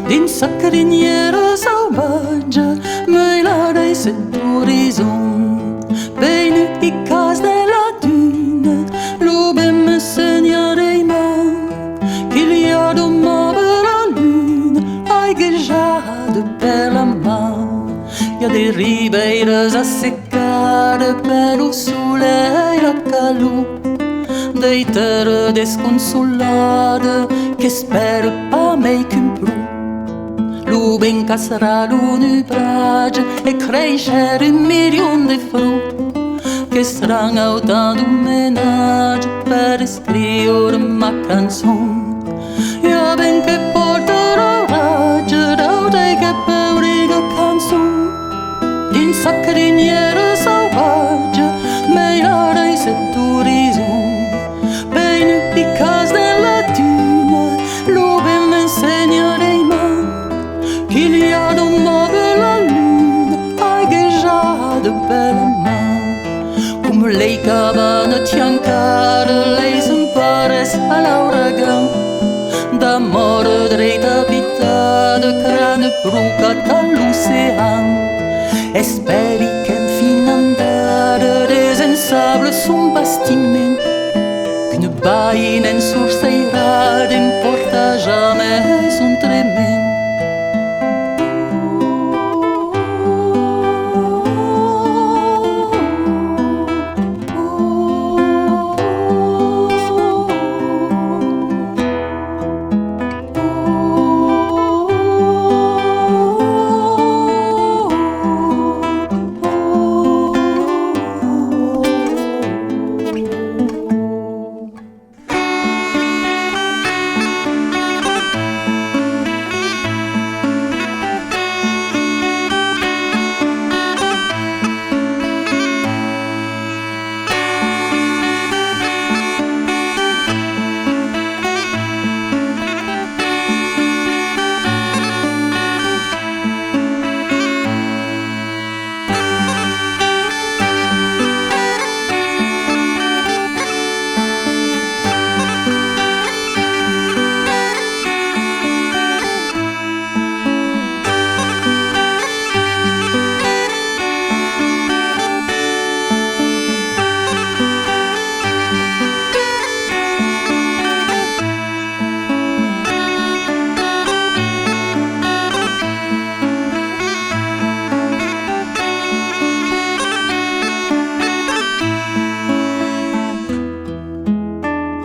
dins sa criniera selvaggia, mai la dei l'orizzonte, bene i cas della duna, l'ube me segnare i man, qu'il y a domani la luna, ai gejada per la man, y a des ribeiras assecate per il sole e la calù, dei terre desconsolate che spera pa mai che più. L'ube incasserà l'unibrage e crescere un milione di frutti che saranno autant un menage per scrivere una canzone. Io ben che porterò raggio da te che peuriga canzone in sa criniera selvaggia, me la dei l'orizzonte, bene i cas della duna, l'ube me insegna dei man, qu'il y a domani la luna, ai gejada bella man, come lei cabana tiancare, lei s'imparesse all'uragan, d'amore dreta abitata, crane brucata all'ocean, e speri che in fin andare desensable son bastiment, qu'une baïne sur ses rades importa jamais son tremendo.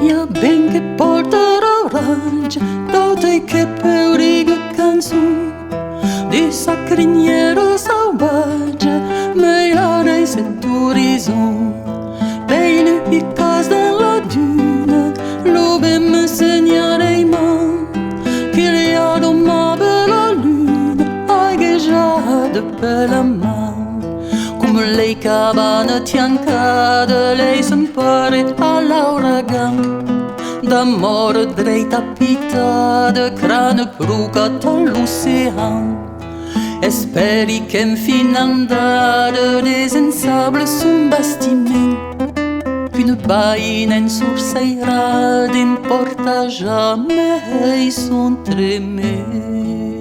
Ja ben che porterò raggio, da te che peuriga canzone, di sa criniera selvaggia, me la dei l'orizzonte, bene i cas della duna, l'ube me segna dei man, qu'il y a domani la luna, ai gejada per la man, come lei cabana tiancada, lei s'impare all'uragan, d'amore dreta abitata, crane brucata all'ocean, e speri che in fin andare desensable son bastiment, qu'une baïne sur ses rades importa jamais son tremendo.